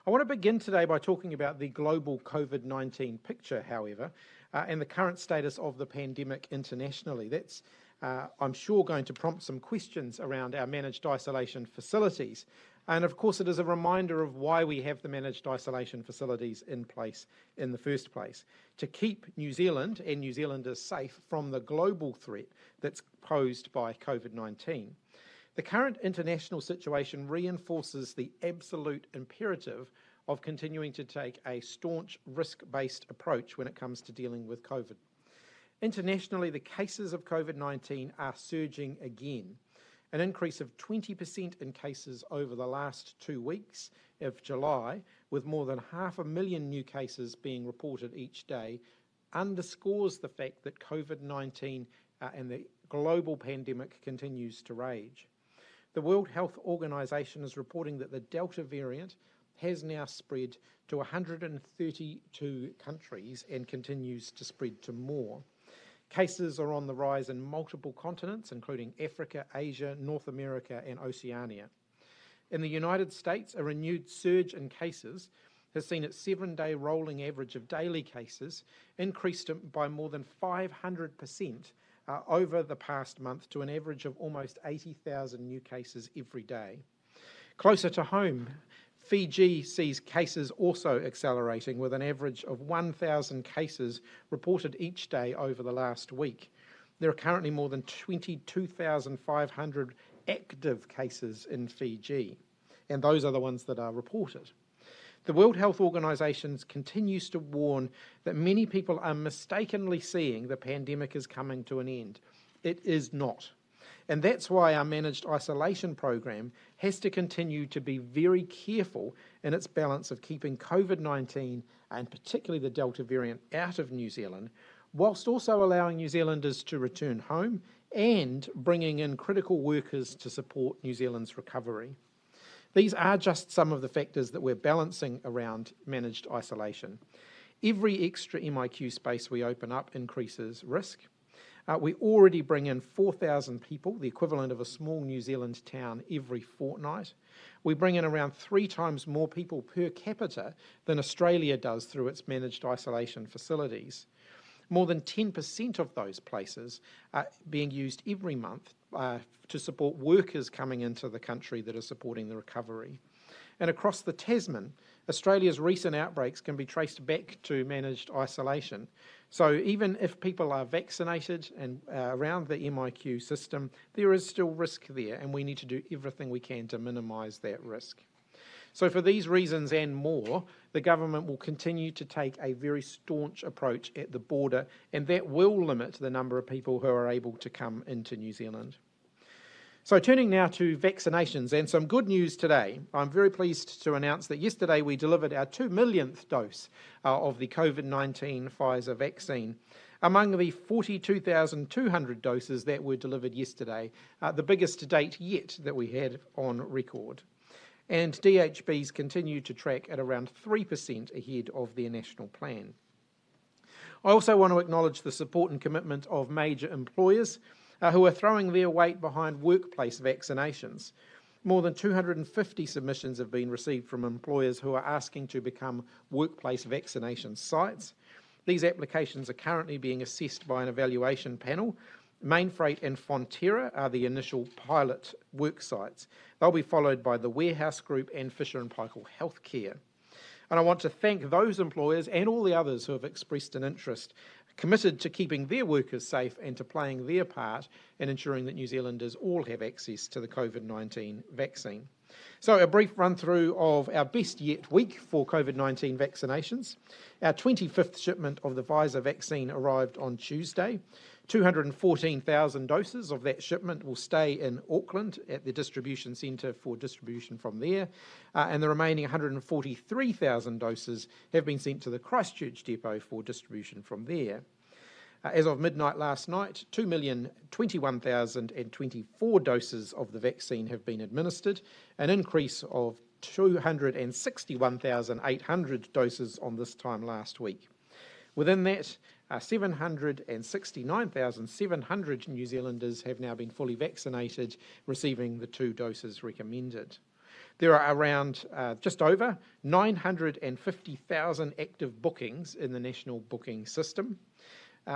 I want to begin today by talking about the global COVID-19 picture, however, and the current status of the pandemic internationally. That's, I'm sure, going to prompt some questions around our managed isolation facilities. And of course, it is a reminder of why we have the managed isolation facilities in place in the first place, to keep New Zealand and New Zealanders safe from the global threat that's posed by COVID-19. The current international situation reinforces the absolute imperative of continuing to take a staunch risk-based approach when it comes to dealing with COVID. Internationally, the cases of COVID-19 are surging again. An increase of 20% in cases over the last 2 weeks of July, with more than 500,000 new cases being reported each day, underscores the fact that COVID-19 and the global pandemic continues to rage. The World Health Organization is reporting that the Delta variant has now spread to 132 countries and continues to spread to more. Cases are on the rise in multiple continents, including Africa, Asia, North America, and Oceania. In the United States, a renewed surge in cases has seen its 7-day rolling average of daily cases increased by more than 500% over the past month to an average of almost 80,000 new cases every day. Closer to home, Fiji sees cases also accelerating, with an average of 1,000 cases reported each day over the last week. There are currently more than 22,500 active cases in Fiji, and those are the ones that are reported. The World Health Organization continues to warn that many people are mistakenly seeing the pandemic is coming to an end. It is not. And that's why our managed isolation program has to continue to be very careful in its balance of keeping COVID-19, and particularly the Delta variant, out of New Zealand, whilst also allowing New Zealanders to return home and bringing in critical workers to support New Zealand's recovery. These are just some of the factors that we're balancing around managed isolation. Every extra MIQ space we open up increases risk. We already bring in 4,000 people, the equivalent of a small New Zealand town, every fortnight. We bring in around 3 times more people per capita than Australia does through its managed isolation facilities. More than 10% of those places are being used every month to support workers coming into the country that are supporting the recovery. And across the Tasman, Australia's recent outbreaks can be traced back to managed isolation. So even if people are vaccinated and around the MIQ system, there is still risk there, and we need to do everything we can to minimise that risk. So for these reasons and more, the government will continue to take a very staunch approach at the border, and that will limit the number of people who are able to come into New Zealand. So turning now to vaccinations, and some good news today. I'm very pleased to announce that yesterday we delivered our 2 millionth dose of the COVID-19 Pfizer vaccine. Among the 42,200 doses that were delivered yesterday, the biggest to date yet that we had on record. And DHBs continue to track at around 3% ahead of their national plan. I also want to acknowledge the support and commitment of major employers who are throwing their weight behind workplace vaccinations. More than 250 submissions have been received from employers who are asking to become workplace vaccination sites. These applications are currently being assessed by an evaluation panel. Mainfreight and Fonterra are the initial pilot work sites. They'll be followed by the Warehouse Group and Fisher & Paykel Healthcare. And I want to thank those employers and all the others who have expressed an interest, committed to keeping their workers safe and to playing their part in ensuring that New Zealanders all have access to the COVID-19 vaccine. So a brief run through of our best yet week for COVID-19 vaccinations. Our 25th shipment of the Pfizer vaccine arrived on Tuesday. 214,000 doses of that shipment will stay in Auckland at the distribution centre for distribution from there, and the remaining 143,000 doses have been sent to the Christchurch depot for distribution from there. As of midnight last night, 2,021,024 doses of the vaccine have been administered, an increase of 261,800 doses on this time last week. Within that, 769,700 New Zealanders have now been fully vaccinated, receiving the 2 doses recommended. There are around just over 950,000 active bookings in the national booking system.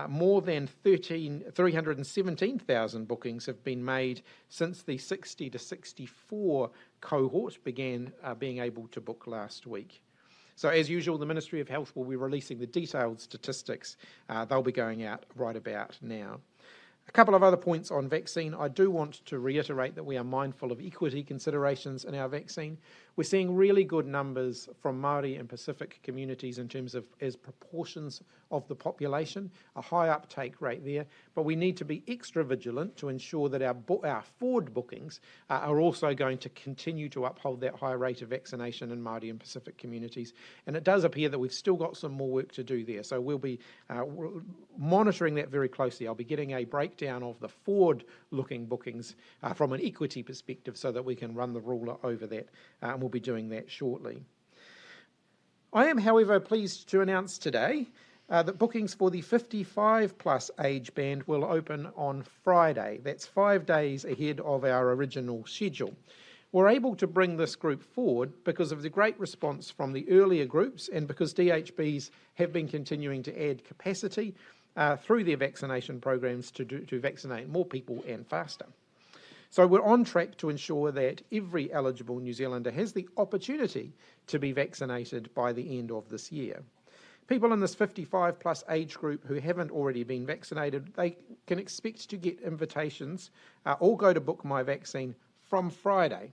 More than 317,000 bookings have been made since the 60 to 64 cohort began being able to book last week. So as usual, the Ministry of Health will be releasing the detailed statistics. They'll be going out right about now. A couple of other points on vaccine. I do want to reiterate that we are mindful of equity considerations in our vaccine. We're seeing really good numbers from Māori and Pacific communities in terms of as proportions of the population, a high uptake rate there, but we need to be extra vigilant to ensure that our forward bookings are also going to continue to uphold that high rate of vaccination in Māori and Pacific communities. And it does appear that we've still got some more work to do there, so we'll be monitoring that very closely. I'll be getting a breakdown of the forward-looking bookings from an equity perspective so that we can run the ruler over that, and we'll be doing that shortly. I am, however, pleased to announce today that bookings for the 55-plus age band will open on Friday. That's 5 days ahead of our original schedule. We're able to bring this group forward because of the great response from the earlier groups and because DHBs have been continuing to add capacity through their vaccination programs to vaccinate more people and faster. So we're on track to ensure that every eligible New Zealander has the opportunity to be vaccinated by the end of this year. People in this 55-plus age group who haven't already been vaccinated, they can expect to get invitations or go to book my vaccine from Friday.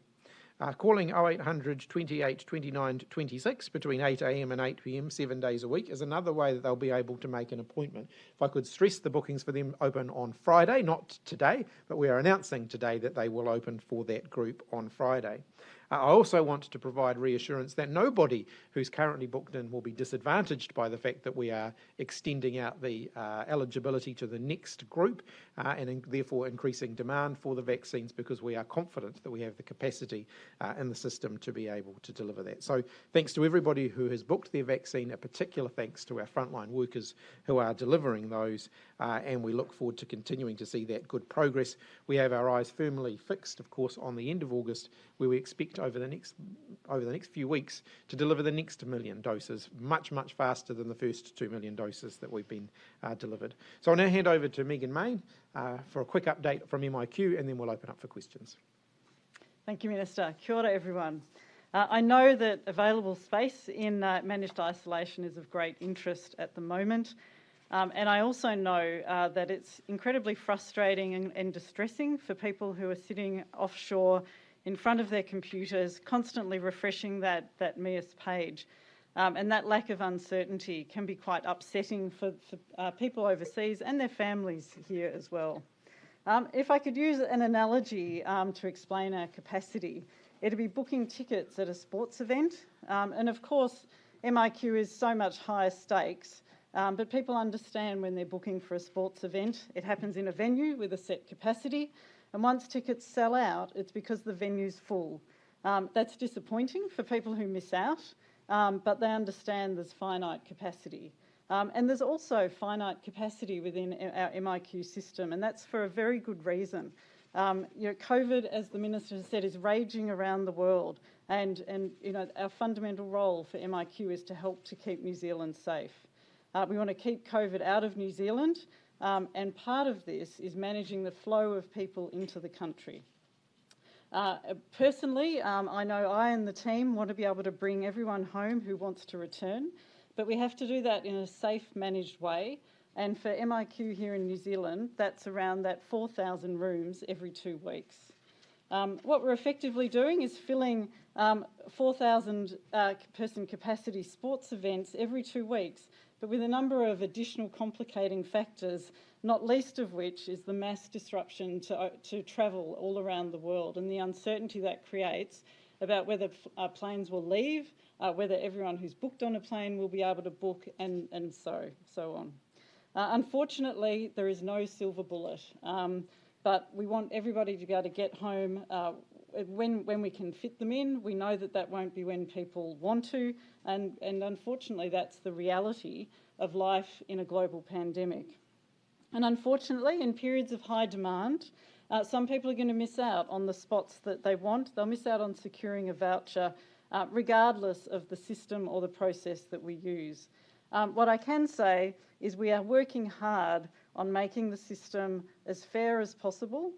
Calling 0800 28 29 26 between 8 a.m. and 8 p.m. 7 days a week is another way that they'll be able to make an appointment. If I could stress, the bookings for them open on Friday, not today, but we are announcing today that they will open for that group on Friday. I also want to provide reassurance that nobody who's currently booked in will be disadvantaged by the fact that we are extending out the eligibility to the next group and therefore increasing demand for the vaccines, because we are confident that we have the capacity in the system to be able to deliver that. So thanks to everybody who has booked their vaccine, a particular thanks to our frontline workers who are delivering those, and we look forward to continuing to see that good progress. We have our eyes firmly fixed, of course, on the end of August, where we expect over the next few weeks to deliver the next 1 million doses, much faster than the first 2 million doses that we've been delivered. So I'll now hand over to Megan Main for a quick update from MIQ, and then we'll open up for questions. Thank you, Minister. Kia ora, everyone. I know that available space in managed isolation is of great interest at the moment, and I also know that it's incredibly frustrating and distressing for people who are sitting offshore in front of their computers, constantly refreshing that MIAS page. And that lack of uncertainty can be quite upsetting for people overseas and their families here as well. If I could use an analogy to explain our capacity, it'd be booking tickets at a sports event. And of course, MIQ is so much higher stakes, but people understand when they're booking for a sports event, it happens in a venue with a set capacity. And once tickets sell out, it's because the venue's full. That's disappointing for people who miss out, but they understand there's finite capacity. And there's also finite capacity within our MIQ system, and that's for a very good reason. COVID, as the Minister has said, is raging around the world, and our fundamental role for MIQ is to help to keep New Zealand safe. We want to keep COVID out of New Zealand, and part of this is managing the flow of people into the country. Personally, I know I and the team want to be able to bring everyone home who wants to return, but we have to do that in a safe, managed way. And for MIQ here in New Zealand, that's around that 4,000 rooms every 2 weeks. What we're effectively doing is filling 4,000 person capacity sports events every 2 weeks, but with a number of additional complicating factors, not least of which is the mass disruption to travel all around the world and the uncertainty that creates about whether planes will leave, whether everyone who's booked on a plane will be able to book, and so on. Unfortunately, there is no silver bullet, but we want everybody to be able to get home when we can fit them in. We know that won't be when people want to, and unfortunately that's the reality of life in a global pandemic. And unfortunately, in periods of high demand, some people are going to miss out on the spots that they want. They'll miss out on securing a voucher regardless of the system or the process that we use. What I can say is we are working hard on making the system as fair as possible,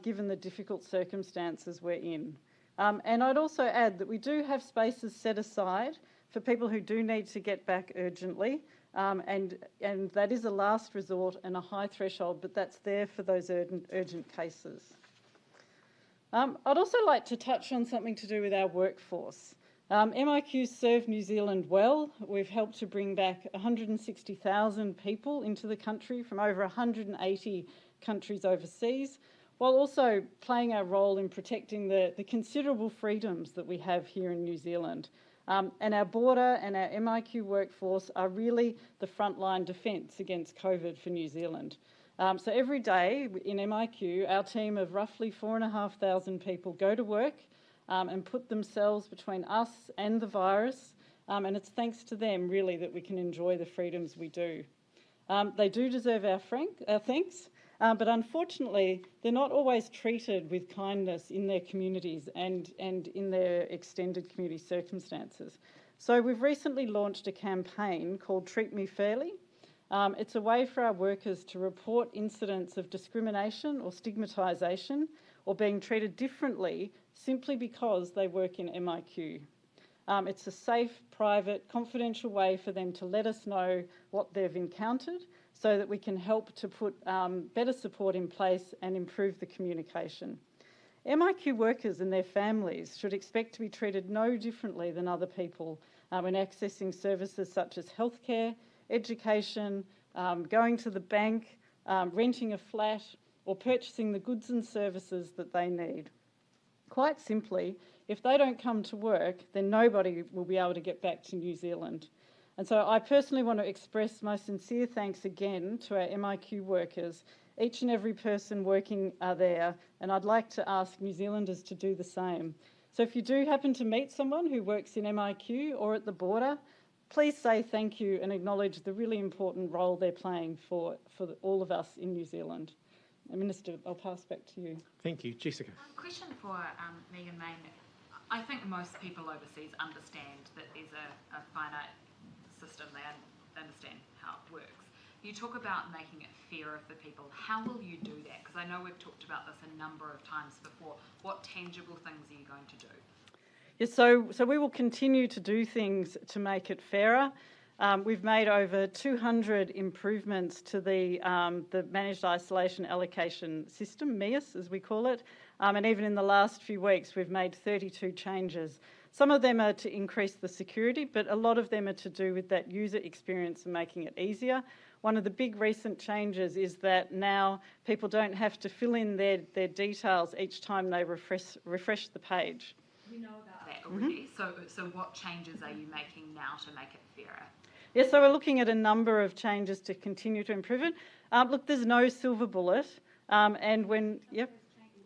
given the difficult circumstances we're in. And I'd also add that we do have spaces set aside for people who do need to get back urgently, and that is a last resort and a high threshold, but that's there for those urgent cases. I'd also like to touch on something to do with our workforce. MIQ's served New Zealand well. We've helped to bring back 160,000 people into the country from over 180 countries overseas, while also playing our role in protecting the considerable freedoms that we have here in New Zealand. And our border and our MIQ workforce are really the frontline defence against COVID for New Zealand. So every day in MIQ, our team of roughly 4,500 people go to work and put themselves between us and the virus, and it's thanks to them really that we can enjoy the freedoms we do. They do deserve our thanks, but unfortunately they're not always treated with kindness in their communities and in their extended community circumstances. So we've recently launched a campaign called Treat Me Fairly. It's a way for our workers to report incidents of discrimination or stigmatisation or being treated differently simply because they work in MIQ. It's a safe, private, confidential way for them to let us know what they've encountered so that we can help to put better support in place and improve the communication. MIQ workers and their families should expect to be treated no differently than other people when accessing services such as healthcare, education, going to the bank, renting a flat, or purchasing the goods and services that they need. Quite simply, if they don't come to work, then nobody will be able to get back to New Zealand. And so I personally want to express my sincere thanks again to our MIQ workers, each and every person working there, and I'd like to ask New Zealanders to do the same. So if you do happen to meet someone who works in MIQ or at the border, please say thank you and acknowledge the really important role they're playing for all of us in New Zealand. Minister, I'll pass back to you. Thank you. Jessica. Question for Megan Main. I think most people overseas understand that there's a finite system. They understand how it works. You talk about making it fairer for people. How will you do that? Because I know we've talked about this a number of times before. What tangible things are you going to do? Yes, so we will continue to do things to make it fairer. We've made over 200 improvements to the Managed Isolation Allocation System, MIAS as we call it, and even in the last few weeks we've made 32 changes. Some of them are to increase the security, but a lot of them are to do with that user experience and making it easier. One of the big recent changes is that now people don't have to fill in their details each time they refresh the page. We know about that already. Mm-hmm. So what changes are you making now to make it fairer? Yes, so we're looking at a number of changes to continue to improve it. Look, there's no silver bullet, and when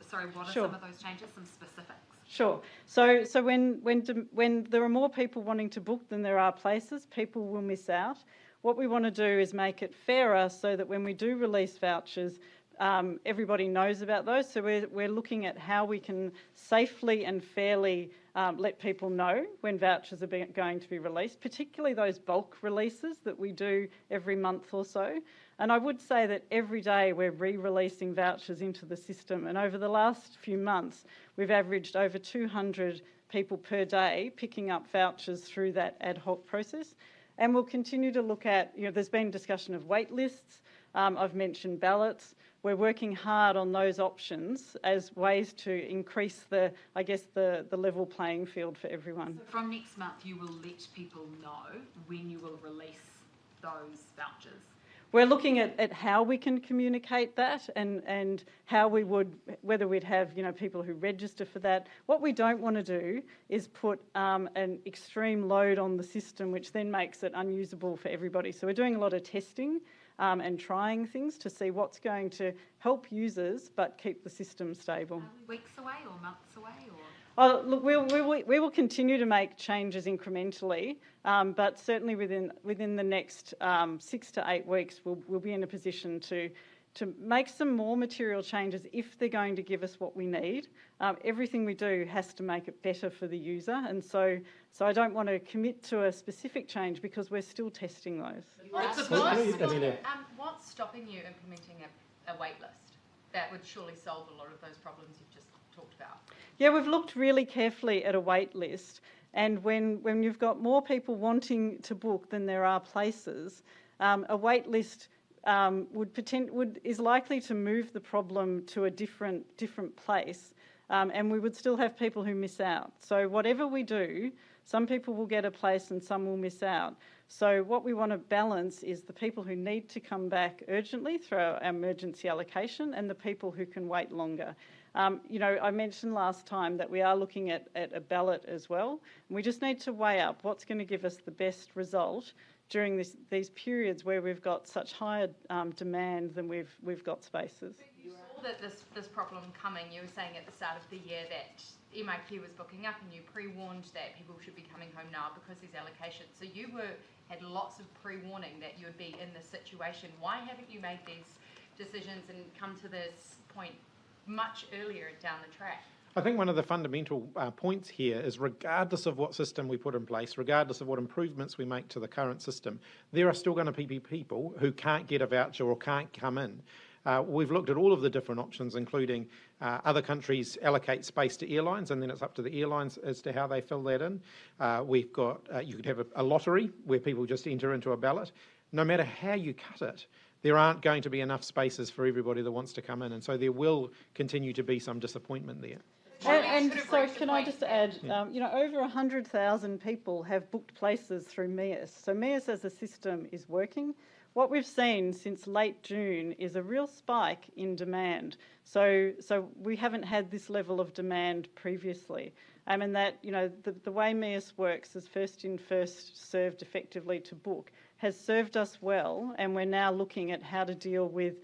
Sorry, what are some of those changes? Some specifics. Sure. So when there are more people wanting to book than there are places, people will miss out. What we want to do is make it fairer so that when we do release vouchers, everybody knows about those. So we're looking at how we can safely and fairly let people know when vouchers are going to be released, particularly those bulk releases that we do every month or so. And I would say that every day we're re-releasing vouchers into the system. And over the last few months, we've averaged over 200 people per day picking up vouchers through that ad hoc process. And we'll continue to look at, there's been discussion of wait lists. I've mentioned ballots. We're working hard on those options as ways to increase the level playing field for everyone. So from next month, you will let people know when you will release those vouchers? We're looking at how we can communicate that and how we would, whether we'd have people who register for that. What we don't want to do is put an extreme load on the system, which then makes it unusable for everybody. So we're doing a lot of testing and trying things to see what's going to help users but keep the system stable. Are we weeks away or months away? Oh, look, we will continue to make changes incrementally, but certainly within the next 6 to 8 weeks, we'll be in a position to make some more material changes if they're going to give us what we need. Everything we do has to make it better for the user, and so I don't want to commit to a specific change because we're still testing those. What's stopping you implementing a wait list? That would surely solve a lot of those problems you've just talked about. Yeah, we've looked really carefully at a wait list, and when you've got more people wanting to book than there are places, a wait list is likely to move the problem to a different place, and we would still have people who miss out. So whatever we do, some people will get a place and some will miss out. So what we want to balance is the people who need to come back urgently through our emergency allocation and the people who can wait longer. I mentioned last time that we are looking at a ballot as well, and we just need to weigh up what's going to give us the best result during these periods where we've got such higher demand than we've got spaces. You saw that this problem coming. You were saying at the start of the year that MIQ was booking up, and you pre-warned that people should be coming home now because there's allocations. So you had lots of pre-warning that you would be in this situation. Why haven't you made these decisions and come to this point much earlier down the track? I think one of the fundamental points here is, regardless of what system we put in place, regardless of what improvements we make to the current system, there are still going to be people who can't get a voucher or can't come in. We've looked at all of the different options, including other countries allocate space to airlines, and then it's up to the airlines as to how they fill that in. We've got, you could have a lottery where people just enter into a ballot. No matter how you cut it, there aren't going to be enough spaces for everybody that wants to come in, and so there will continue to be some disappointment there. And so can I just add, over 100,000 people have booked places through MIAS. So MIAS as a system is working. What we've seen since late June is a real spike in demand. So we haven't had this level of demand previously. And that, the way MIAS works is first in, first served effectively to book has served us well, and we're now looking at how to deal with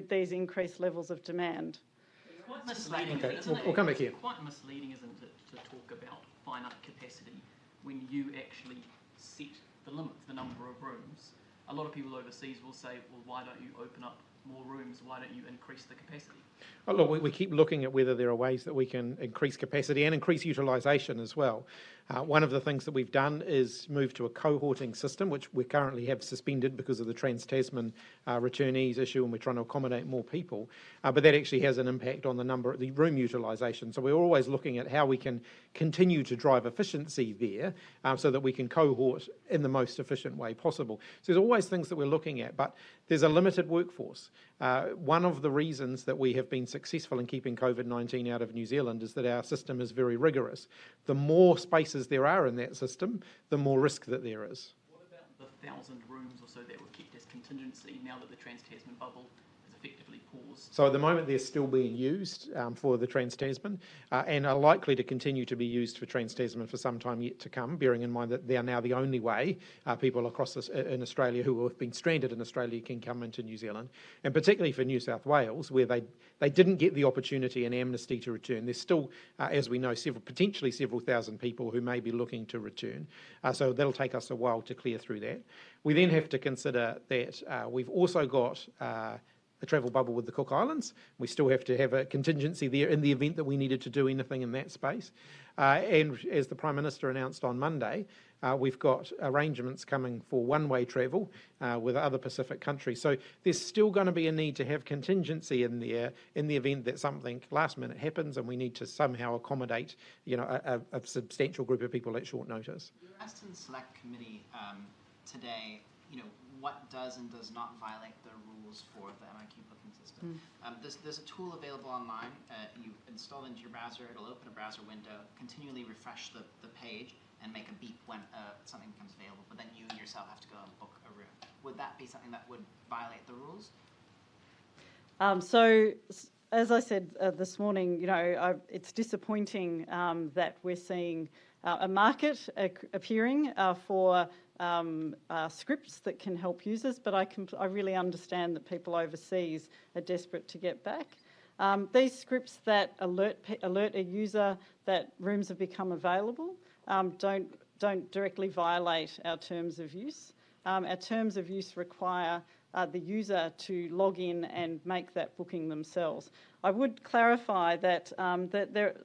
these increased levels of demand. Quite misleading, okay, isn't it? we'll come back here. It's quite misleading, isn't it, to talk about finite capacity when you actually set the limit, the number of rooms. A lot of people overseas will say, well, why don't you open up more rooms? Why don't you increase the capacity? Well, look, we keep looking at whether there are ways that we can increase capacity and increase utilisation as well. One of the things that we've done is move to a cohorting system, which we currently have suspended because of the Trans-Tasman returnees issue, and we're trying to accommodate more people. But that actually has an impact on the room utilisation. So we're always looking at how we can continue to drive efficiency there so that we can cohort in the most efficient way possible. So there's always things that we're looking at, but there's a limited workforce. One of the reasons that we have been successful in keeping COVID-19 out of New Zealand is that our system is very rigorous. The more spaces there are in that system, the more risk that there is. What about the 1,000 rooms or so that were kept as contingency now that the Trans-Tasman bubble is effectively paused? So at the moment they're still being used for the Trans-Tasman and are likely to continue to be used for Trans-Tasman for some time yet to come, bearing in mind that they are now the only way people across in Australia who have been stranded in Australia can come into New Zealand, and particularly for New South Wales, where they didn't get the opportunity and amnesty to return. There's still, as we know, potentially several thousand people who may be looking to return. So that'll take us a while to clear through that. We then have to consider that we've also got a travel bubble with the Cook Islands. We still have to have a contingency there in the event that we needed to do anything in that space. And as the Prime Minister announced on Monday, we've got arrangements coming for one-way travel with other Pacific countries. So there's still going to be a need to have contingency in there in the event that something last minute happens and we need to somehow accommodate a substantial group of people at short notice. You were asked in the Select Committee today, what does and does not violate the rules for the MIQ booking system. There's a tool available online. You install it into your browser. It'll open a browser window, continually refresh the page, and make a beep when something becomes available. But then you yourself have to go and book a room. Would that be something that would violate the rules? So, as I said this morning, it's disappointing that we're seeing a market appearing for scripts that can help users, but I really understand that people overseas are desperate to get back. These scripts that alert a user that rooms have become available don't directly violate our terms of use. Our terms of use require the user to log in and make that booking themselves. I would clarify that,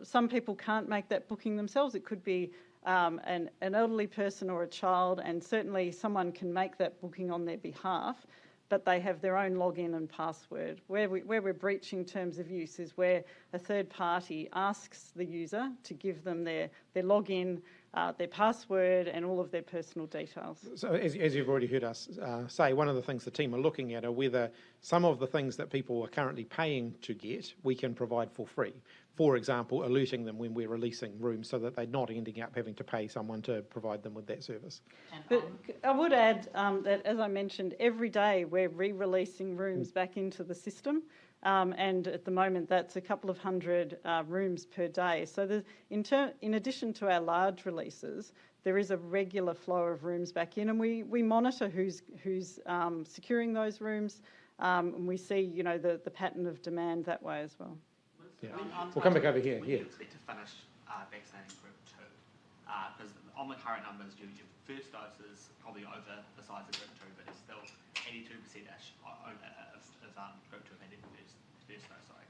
some people can't make that booking themselves. It could be an elderly person or a child, and certainly someone can make that booking on their behalf, but they have their own login and password. Where we're breaching terms of use is where a third party asks the user to give them their login, their password and all of their personal details. So as you've already heard us say, one of the things the team are looking at are whether some of the things that people are currently paying to get, we can provide for free. For example, alerting them when we're releasing rooms so that they're not ending up having to pay someone to provide them with that service. But I would add that, as I mentioned, every day we're re-releasing rooms back into the system. And at the moment, that's a couple of hundred rooms per day. So in addition to our large releases, there is a regular flow of rooms back in, and we monitor who's securing those rooms, and we see, you know, the pattern of demand that way as well. Yeah. We'll come back over here. When Yeah. you expect to finish vaccinating group 2? Because on the current numbers, your first dose is probably over the size of group 2, but it's still 82%-ish if group 2 have had their first dose. Sorry.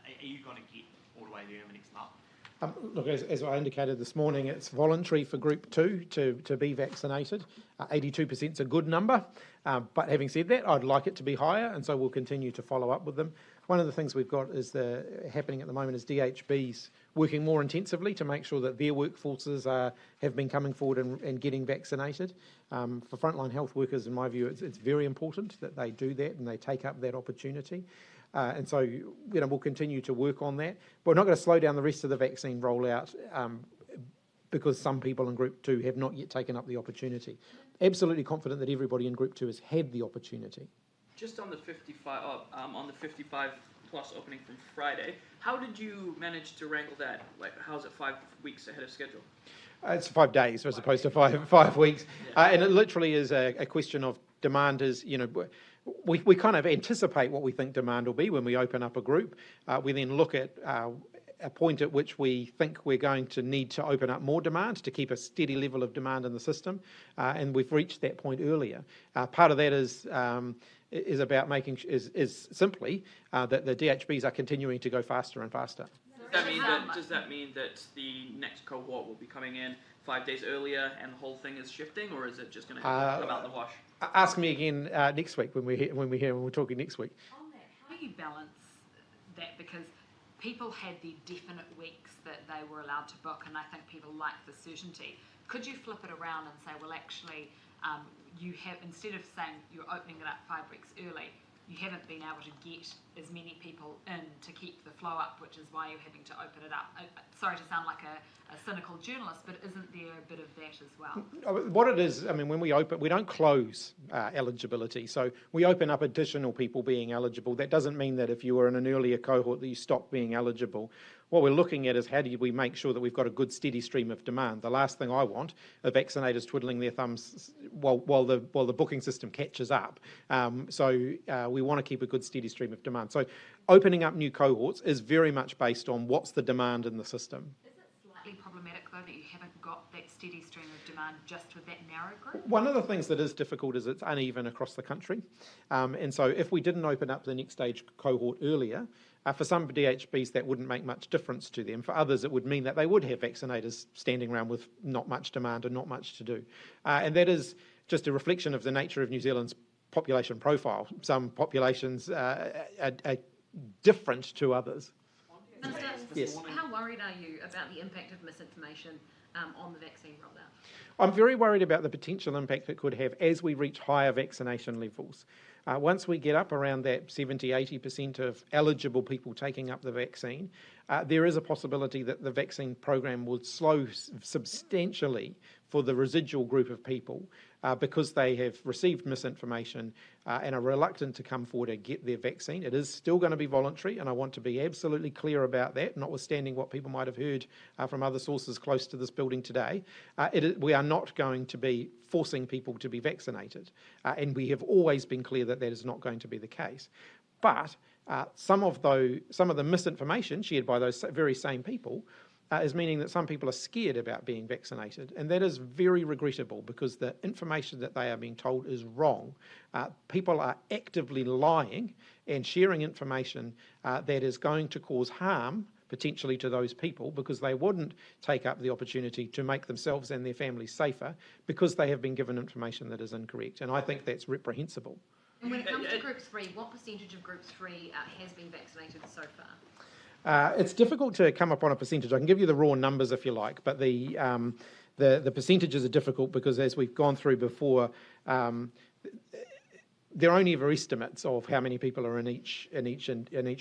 Are you going to get all the way there in the next month? Look, as I indicated this morning, it's voluntary for Group 2 to be vaccinated. 82% is a good number, but having said that, I'd like it to be higher, and so we'll continue to follow up with them. One of the things we've got is happening at the moment is DHBs working more intensively to make sure that their workforces have been coming forward and getting vaccinated. For frontline health workers, in my view, it's very important that they do that and they take up that opportunity. And so, you know, we'll continue to work on that. But we're not going to slow down the rest of the vaccine rollout because some people in Group 2 have not yet taken up the opportunity. Absolutely confident that everybody in Group 2 has had the opportunity. Just on the 55 plus opening from Friday, how did you manage to wrangle that? Like, how's it 5 weeks ahead of schedule? It's 5 days as opposed to five weeks. And it literally is a question of demand is, you know, we kind of anticipate what we think demand will be when we open up a group. We then look at a point at which we think we're going to need to open up more demand to keep a steady level of demand in the system. And we've reached that point earlier. Part of that is about is simply that the DHBs are continuing to go faster and faster. Does that mean that the next cohort will be coming in 5 days earlier and the whole thing is shifting, or is it just going to come out the wash? Ask me again next week when we're talking next week. On that, how do you balance that? Because people had the definite weeks that they were allowed to book, and I think people like the certainty. Could you flip it around and say, well, actually, you have, instead of saying you're opening it up 5 weeks early, you haven't been able to get as many people in to keep the flow up, which is why you're having to open it up. Sorry to sound like a cynical journalist, but isn't there a bit of that as well? What it is, I mean, when we open, we don't close eligibility. So we open up additional people being eligible. That doesn't mean that if you were in an earlier cohort that you stop being eligible. What we're looking at is how do we make sure that we've got a good steady stream of demand. The last thing I want are vaccinators twiddling their thumbs while the booking system catches up. So we want to keep a good steady stream of demand. So opening up new cohorts is very much based on what's the demand in the system. Is it slightly problematic, though, that you haven't got that steady stream of demand just with that narrow group? One of the things that is difficult is it's uneven across the country. And so if we didn't open up the next stage cohort earlier, for some DHBs that wouldn't make much difference to them. For others it would mean that they would have vaccinators standing around with not much demand and not much to do. And that is just a reflection of the nature of New Zealand's population profile. Some populations are different to others. Minister, yes. How worried are you about the impact of misinformation on the vaccine rollout? I'm very worried about the potential impact it could have as we reach higher vaccination levels. Once we get up around that 70-80% of eligible people taking up the vaccine, there is a possibility that the vaccine program would slow substantially for the residual group of people because they have received misinformation and are reluctant to come forward and get their vaccine. It is still going to be voluntary, and I want to be absolutely clear about that, notwithstanding what people might have heard from other sources close to this building today. We are not going to be forcing people to be vaccinated, and we have always been clear that that is not going to be the case. But some of the misinformation shared by those very same people is meaning that some people are scared about being vaccinated, and that is very regrettable because the information that they are being told is wrong. People are actively lying and sharing information that is going to cause harm potentially to those people because they wouldn't take up the opportunity to make themselves and their families safer because they have been given information that is incorrect, and I think that's reprehensible. And when it comes to Group 3, what percentage of Group 3 has been vaccinated so far? It's difficult to come up on a percentage. I can give you the raw numbers if you like, but the percentages are difficult because, as we've gone through before, they're only ever estimates of how many people are in each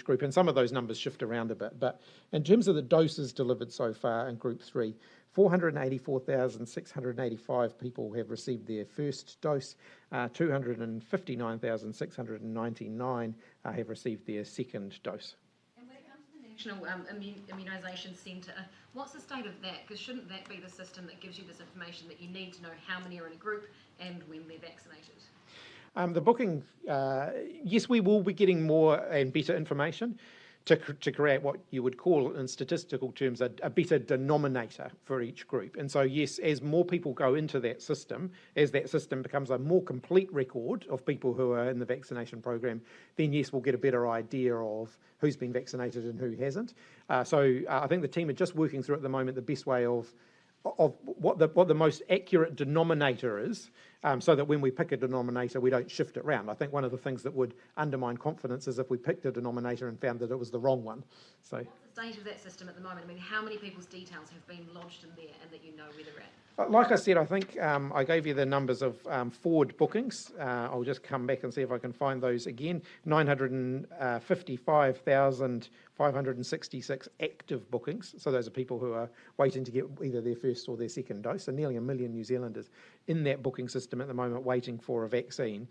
group, and some of those numbers shift around a bit. But in terms of the doses delivered so far in Group 3, 484,685 people have received their first dose, 259,699 have received their second dose. National Immunisation Centre, what's the state of that? Because shouldn't that be the system that gives you this information that you need to know how many are in a group and when they're vaccinated? The booking, yes, we will be getting more and better information to create what you would call, in statistical terms, a better denominator for each group. And so, yes, as more people go into that system, as that system becomes a more complete record of people who are in the vaccination program, then yes, we'll get a better idea of who's been vaccinated and who hasn't. So I think the team are just working through at the moment the best way of what the most accurate denominator is, so that when we pick a denominator, we don't shift it around. I think one of the things that would undermine confidence is if we picked a denominator and found that it was the wrong one. So, what's the state of that system at the moment? I mean, how many people's details have been lodged in there and that you know where they're at? Like I said, I think I gave you the numbers of forward bookings. I'll just come back and see if I can find those again. 955,566 active bookings. So those are people who are waiting to get either their first or their second dose. So nearly 1 million New Zealanders in that booking system at the moment waiting for a vaccine.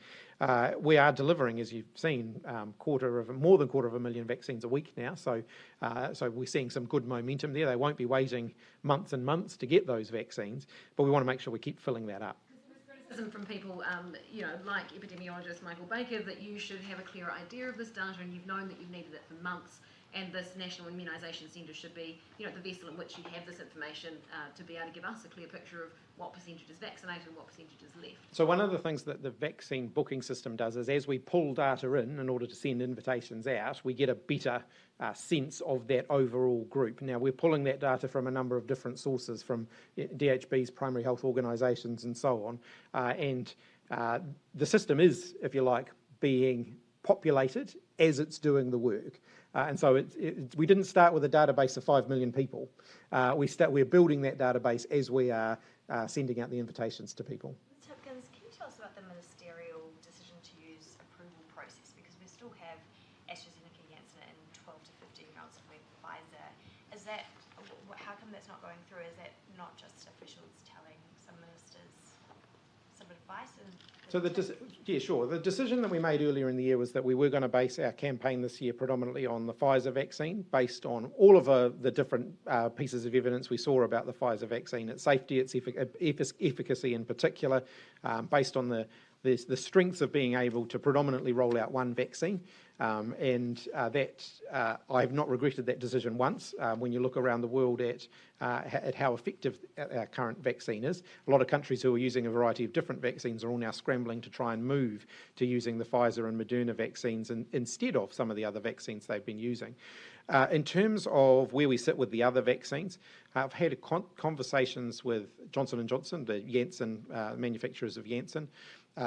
We are delivering, as you've seen, more than 250,000 vaccines a week now. So we're seeing some good momentum there. They won't be waiting months and months to get those vaccines, but we want to make sure we keep filling that up. There's criticism from people, like epidemiologist Michael Baker, that you should have a clearer idea of this data, and you've known that you've needed it for months. And this National Immunisation Centre should be, the vessel in which you have this information to be able to give us a clear picture of what percentage is vaccinated and what percentage is left. So one of the things that the vaccine booking system does is, as we pull data in order to send invitations out, we get a better sense of that overall group. Now, we're pulling that data from a number of different sources, from DHBs, primary health organisations and so on. And the system is, if you like, being populated as it's doing the work. And so we didn't start with a database of 5 million people. We're building that database as we are sending out the invitations to people. Ms. Hipkins, can you tell us about the ministerial decision to use approval process? Because we still have AstraZeneca, Janssen and 12 to 15-year-olds with Pfizer. How come that's not going through? Is that not just officials telling some ministers some advice? So the decision that we made earlier in the year was that we were going to base our campaign this year predominantly on the Pfizer vaccine, based on all of the different pieces of evidence we saw about the Pfizer vaccine, its safety, its efficacy in particular, based on the strengths of being able to predominantly roll out one vaccine. I have not regretted that decision once. When you look around the world at how effective our current vaccine is, a lot of countries who are using a variety of different vaccines are all now scrambling to try and move to using the Pfizer and Moderna vaccines instead of some of the other vaccines they've been using. In terms of where we sit with the other vaccines, I've had conversations with Johnson & Johnson, the Janssen manufacturers of Janssen.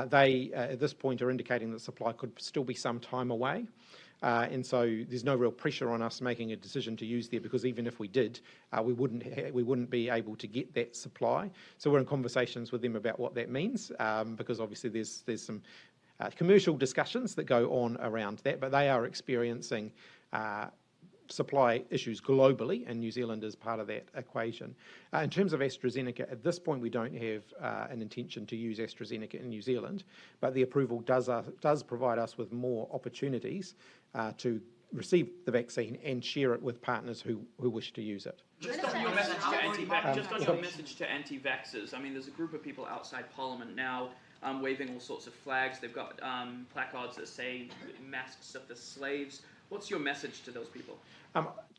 They, at this point, are indicating that supply could still be some time away. And so there's no real pressure on us making a decision to use there, because even if we did, we wouldn't be able to get that supply. So we're in conversations with them about what that means, because obviously there's some commercial discussions that go on around that, but they are experiencing supply issues globally, and New Zealand is part of that equation. In terms of AstraZeneca, at this point we don't have an intention to use AstraZeneca in New Zealand, but the approval does provide us with more opportunities to receive the vaccine and share it with partners who wish to use it. Just on your message to anti-vaxxers, I mean, there's a group of people outside Parliament now waving all sorts of flags. They've got placards that say "masks are for slaves." What's your message to those people?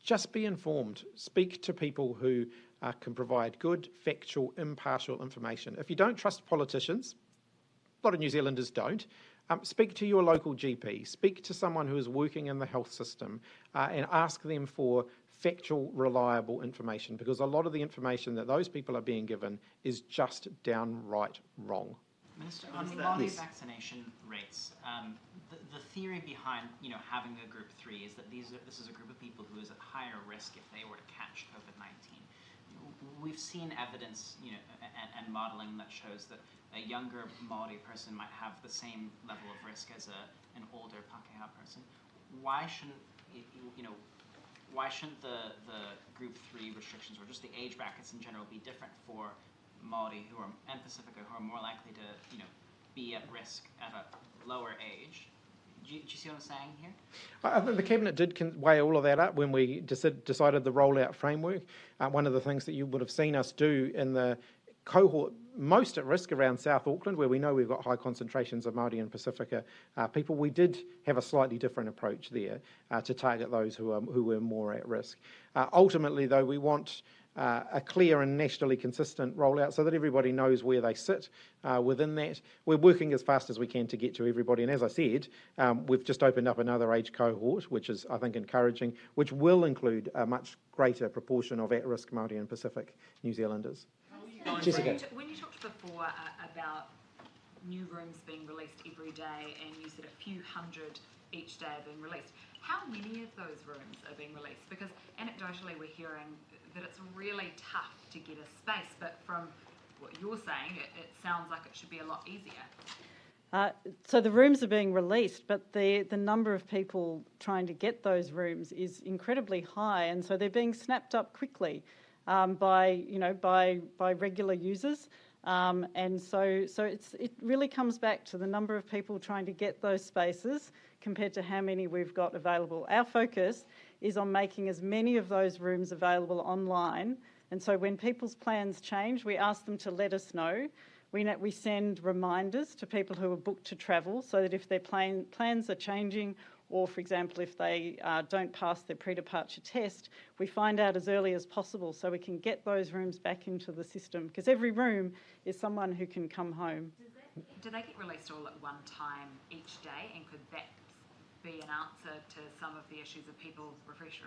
Just be informed. Speak to people who can provide good, factual, impartial information. If you don't trust politicians, a lot of New Zealanders don't, speak to your local GP, speak to someone who is working in the health system, and ask them for factual, reliable information, because a lot of the information that those people are being given is just downright wrong. Minister, on Māori vaccination rates, the theory behind having a group 3 is that this is a group of people who is at higher risk if they were to catch COVID-19. We've seen evidence, and modelling that shows that a younger Māori person might have the same level of risk as an older Pākehā person. Why shouldn't the group 3 restrictions, or just the age brackets in general, be different for Māori and Pacifica who are more likely to be at risk at a lower age? Do you see what I'm saying here? I think the Cabinet did weigh all of that up when we decided the rollout framework. One of the things that you would have seen us do in the cohort most at risk around South Auckland, where we know we've got high concentrations of Māori and Pacifica people, we did have a slightly different approach there to target those who were more at risk. Ultimately, though, we want a clear and nationally consistent rollout so that everybody knows where they sit within that. We're working as fast as we can to get to everybody, and as I said, we've just opened up another age cohort, which is, I think, encouraging, which will include a much greater proportion of at-risk Māori and Pacific New Zealanders. Jessica. When you talked before about new rooms being released every day, and you said a few hundred each day are being released, how many of those rooms are being released? Because anecdotally we're hearing that it's really tough to get a space, but from what you're saying, it sounds like it should be a lot easier. So the rooms are being released, but the number of people trying to get those rooms is incredibly high, and so they're being snapped up quickly by regular users. And so it really comes back to the number of people trying to get those spaces compared to how many we've got available. Our focus is on making as many of those rooms available online, and so when people's plans change, we ask them to let us know. We send reminders to people who are booked to travel so that if their plans are changing, or for example if they don't pass their pre-departure test, we find out as early as possible so we can get those rooms back into the system, because every room is someone who can come home. Do they get released all at one time each day, and could that be an answer to some of the issues of people refresh?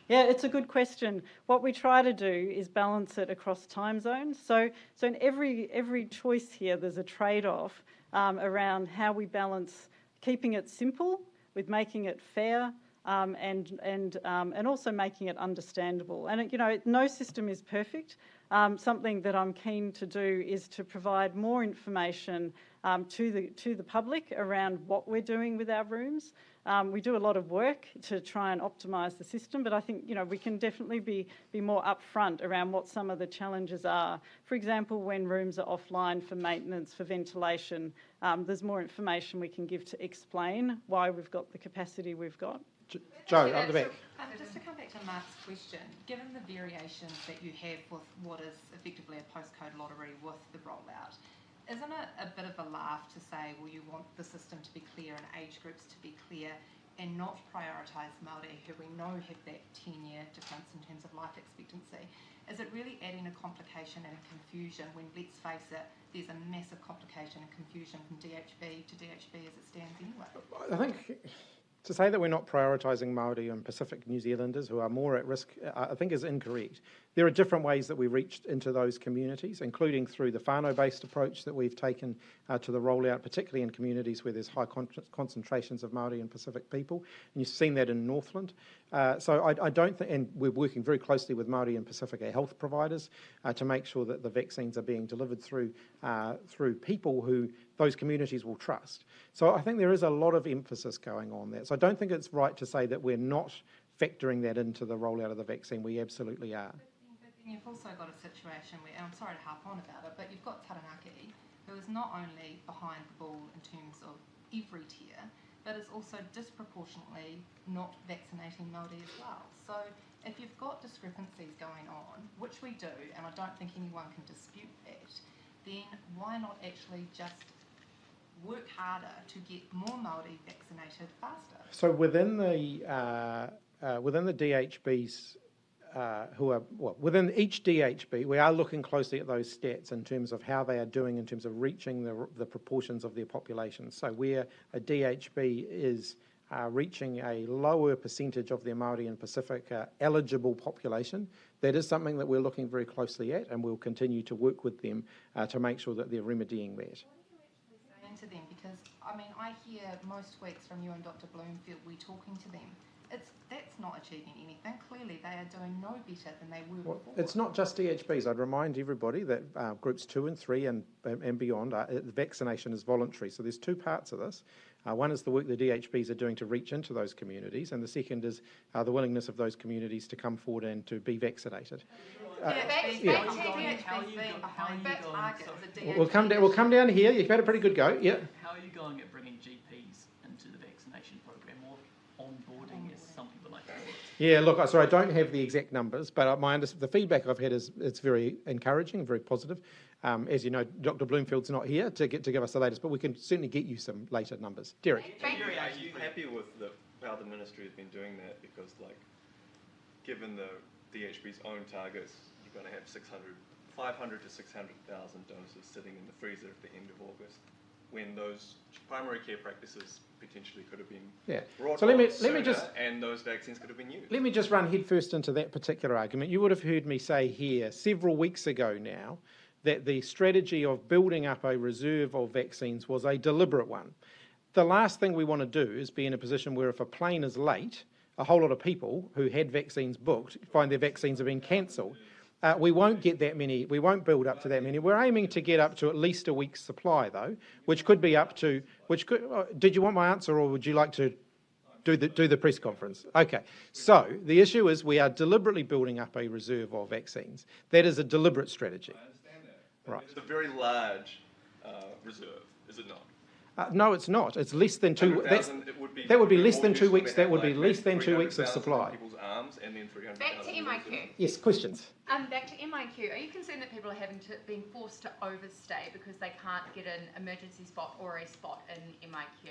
Yeah, it's a good question. What we try to do is balance it across time zones. So in every choice here, there's a trade-off around how we balance keeping it simple with making it fair and also making it understandable. And no system is perfect. Something that I'm keen to do is to provide more information to the public around what we're doing with our rooms. We do a lot of work to try and optimise the system, but I think we can definitely be more upfront around what some of the challenges are. For example, when rooms are offline for maintenance, for ventilation, there's more information we can give to explain why we've got the capacity we've got. Joe, up the back. Just to come back to Mark's question, given the variations that you have with what is effectively a postcode lottery with the rollout, isn't it a bit of a laugh to say, well, you want the system to be clear and age groups to be clear and not prioritise Māori, who we know have that 10-year difference in terms of life expectancy? Is it really adding a complication and a confusion when, let's face it, there's a massive complication and confusion from DHB to DHB as it stands anyway? I think to say that we're not prioritising Māori and Pacific New Zealanders who are more at risk, I think is incorrect. There are different ways that we reached into those communities, including through the whānau-based approach that we've taken to the rollout, particularly in communities where there's high concentrations of Māori and Pacific people. And you've seen that in Northland. So I don't think, and we're working very closely with Māori and Pacifica health providers to make sure that the vaccines are being delivered through people who those communities will trust. So I think there is a lot of emphasis going on there. So I don't think it's right to say that we're not factoring that into the rollout of the vaccine. We absolutely are. But then you've also got a situation where, and I'm sorry to harp on about it, but you've got Taranaki, who is not only behind the ball in terms of every tier, but is also disproportionately not vaccinating Māori as well. So if you've got discrepancies going on, which we do, and I don't think anyone can dispute that, then why not actually just work harder to get more Māori vaccinated faster? So within the DHBs, within each DHB, we are looking closely at those stats in terms of how they are doing in terms of reaching the proportions of their population. So where a DHB is reaching a lower percentage of their Māori and Pacific eligible population, that is something that we're looking very closely at, and we'll continue to work with them to make sure that they're remedying that. Saying to them, because I mean, I hear most weeks from you and Dr. Bloomfield, we're talking to them. That's not achieving anything. Clearly, they are doing no better than they were before. It's not just DHBs. I'd remind everybody that groups 2 and 3 and beyond, vaccination is voluntary. So there's two parts of this. One is the work the DHBs are doing to reach into those communities, and the second is the willingness of those communities to come forward and to be vaccinated. We'll come down here. You've had a pretty good go. Yeah. How are you going at bringing GPs into the vaccination program, or onboarding, as some people like to call it? Yeah, look, sorry, I don't have the exact numbers, but the feedback I've had is it's very encouraging, very positive. As you know, Dr. Bloomfield's not here to give us the latest, but we can certainly get you some later numbers. Derek? Are you happy with how the ministry has been doing that? Because, given the DHB's own targets, you're going to have 500 to 600,000 doses sitting in the freezer at the end of August, when those primary care practices potentially could have been brought so on let sooner, me just, and those vaccines could have been used. Let me just run headfirst into that particular argument. You would have heard me say here several weeks ago now that the strategy of building up a reserve of vaccines was a deliberate one. The last thing we want to do is be in a position where if a plane is late, a whole lot of people who had vaccines booked find their vaccines have been cancelled. We won't get that many, we won't build up to that many. We're aiming to get up to at least a week's supply, though, which could be up to, did you want my answer, or would you like to do the press conference? Okay, so the issue is we are deliberately building up a reserve of vaccines. That is a deliberate strategy. I understand that. Right. It's a very large reserve, is it not? No, it's not. It's less than two. That would be less than 2 weeks. That would be less than 2 weeks of supply. People's arms, and then 300,000. Back to MIQ. Yes, questions. Back to MIQ. Are you concerned that people are being forced to overstay because they can't get an emergency spot or a spot in MIQ?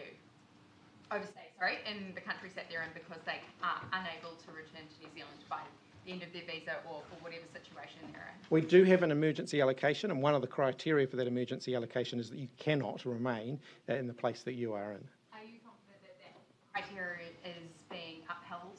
Overstay, sorry, in the countries that they're in because they are unable to return to New Zealand by the end of their visa or for whatever situation they're in? We do have an emergency allocation, and one of the criteria for that emergency allocation is that you cannot remain in the place that you are in. Are you confident that that criteria is being upheld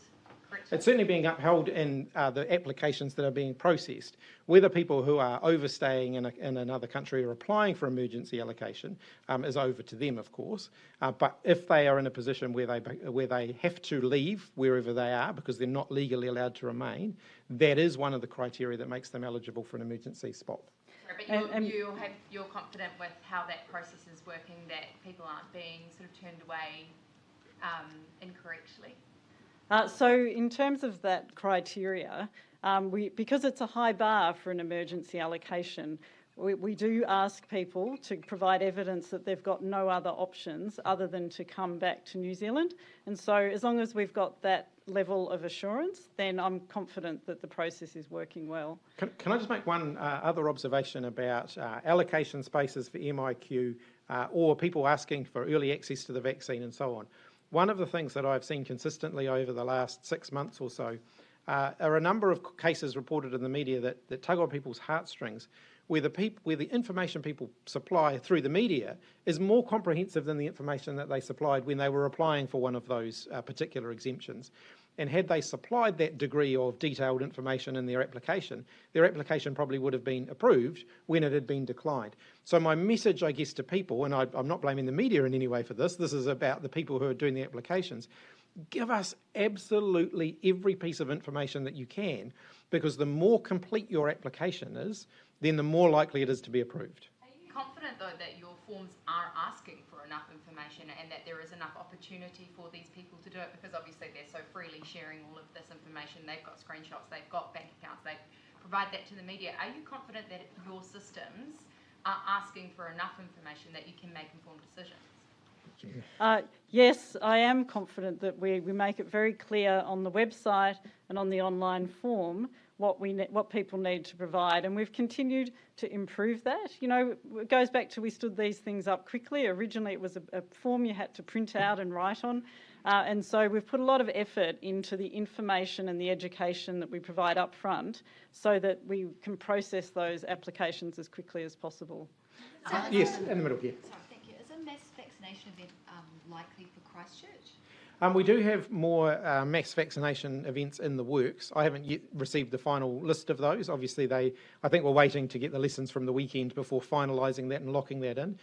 correctly? It's certainly being upheld in the applications that are being processed. Whether people who are overstaying in another country are applying for emergency allocation is over to them, of course. But if they are in a position where they have to leave wherever they are because they're not legally allowed to remain, that is one of the criteria that makes them eligible for an emergency spot. Sorry, but you're confident with how that process is working, that people aren't being sort of turned away incorrectly? So in terms of that criteria, because it's a high bar for an emergency allocation, we do ask people to provide evidence that they've got no other options other than to come back to New Zealand. And so as long as we've got that level of assurance, then I'm confident that the process is working well. Can I just make one other observation about allocation spaces for MIQ or people asking for early access to the vaccine and so on? One of the things that I've seen consistently over the last 6 months or so are a number of cases reported in the media that tug on people's heartstrings, where the information people supply through the media is more comprehensive than the information that they supplied when they were applying for one of those particular exemptions. And had they supplied that degree of detailed information in their application probably would have been approved when it had been declined. So my message, I guess, to people, and I'm not blaming the media in any way for this is about the people who are doing the applications, give us absolutely every piece of information that you can, because the more complete your application is, then the more likely it is to be approved. Are you confident, though, that your forms are asking for enough information and that there is enough opportunity for these people to do it? Because obviously they're so freely sharing all of this information. They've got screenshots, they've got bank accounts, they provide that to the media. Are you confident that your systems are asking for enough information that you can make informed decisions? Yes, I am confident that we make it very clear on the website and on the online form what people need to provide, and we've continued to improve that. You know, it goes back to we stood these things up quickly. Originally it was a form you had to print out and write on, and so we've put a lot of effort into the information and the education that we provide up front so that we can process those applications as quickly as possible. Yes, in the middle here. Sorry, thank you. Is a mass vaccination event likely for Christchurch? We do have more mass vaccination events in the works. I haven't yet received the final list of those. Obviously, I think we're waiting to get the lessons from the weekend before finalising that and locking that in.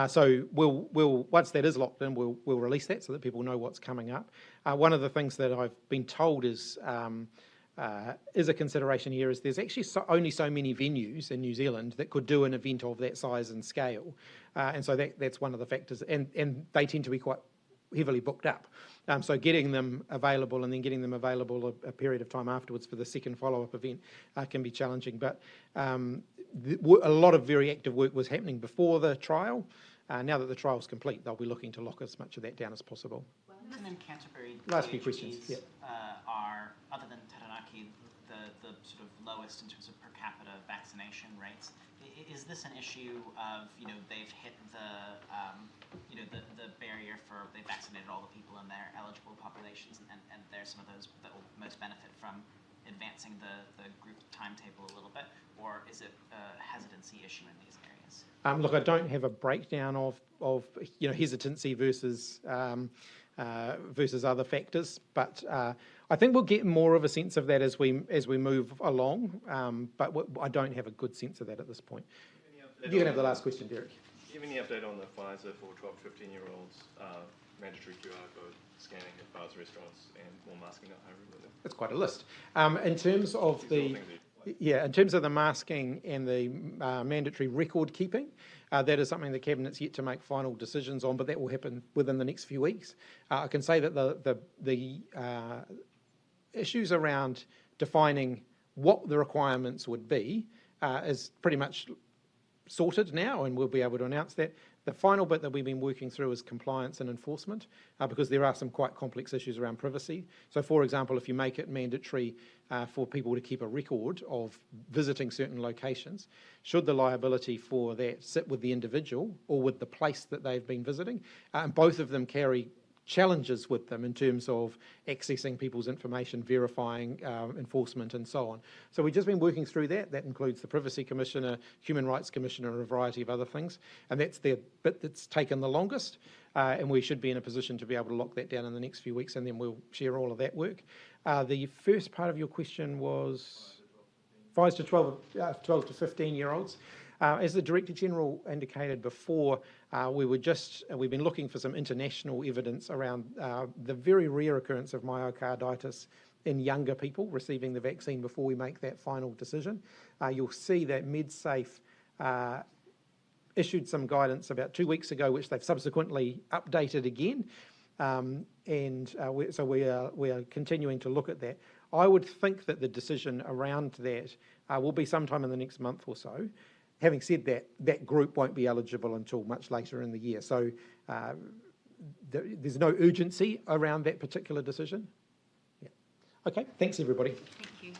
So we'll once that is locked in, we'll release that so that people know what's coming up. One of the things that I've been told is a consideration here is there's actually only so many venues in New Zealand that could do an event of that size and scale, and so that's one of the factors. And they tend to be quite heavily booked up. So getting them available and then getting them available a period of time afterwards for the second follow-up event can be challenging. But a lot of very active work was happening before the trial. Now that the trial's complete, they'll be looking to lock as much of that down as possible. Wellington and Canterbury Last few questions. Yeah. Are, other than Taranaki, the sort of lowest in terms of per capita vaccination rates. Is this an issue of, they've hit the barrier for, they've vaccinated all the people in their eligible populations, and there's some of those that will most benefit from advancing the group timetable a little bit, or is it a hesitancy issue in these areas? Look, I don't have a breakdown of hesitancy versus other factors, but I think we'll get more of a sense of that as we move along. But I don't have a good sense of that at this point. You can have the last question, Derek. Do you have any update on the Pfizer for 12 to 15-year-olds mandatory QR code scanning at bars, restaurants, and more masking at home? That's quite a list. In terms of the masking and the mandatory record keeping, that is something the Cabinet's yet to make final decisions on, but that will happen within the next few weeks. I can say that the issues around defining what the requirements would be is pretty much sorted now, and we'll be able to announce that. The final bit that we've been working through is compliance and enforcement, because there are some quite complex issues around privacy. So, for example, if you make it mandatory for people to keep a record of visiting certain locations, should the liability for that sit with the individual or with the place that they've been visiting? And both of them carry challenges with them in terms of accessing people's information, verifying enforcement and so on. So we've just been working through that. That includes the Privacy Commissioner, Human Rights Commissioner, and a variety of other things. And that's the bit that's taken the longest. And we should be in a position to be able to lock that down in the next few weeks, and then we'll share all of that work. The first part of your question was 5 to 12 to 15-year-olds. As the Director General indicated before, we've been looking for some international evidence around the very rare occurrence of myocarditis in younger people receiving the vaccine before we make that final decision. You'll see that MedSafe issued some guidance about 2 weeks ago, which they've subsequently updated again, so we are continuing to look at that. I would think that the decision around that will be sometime in the next month or so. Having said that, that group won't be eligible until much later in the year. So there's no urgency around that particular decision. Yeah. Okay, thanks everybody. Thank you.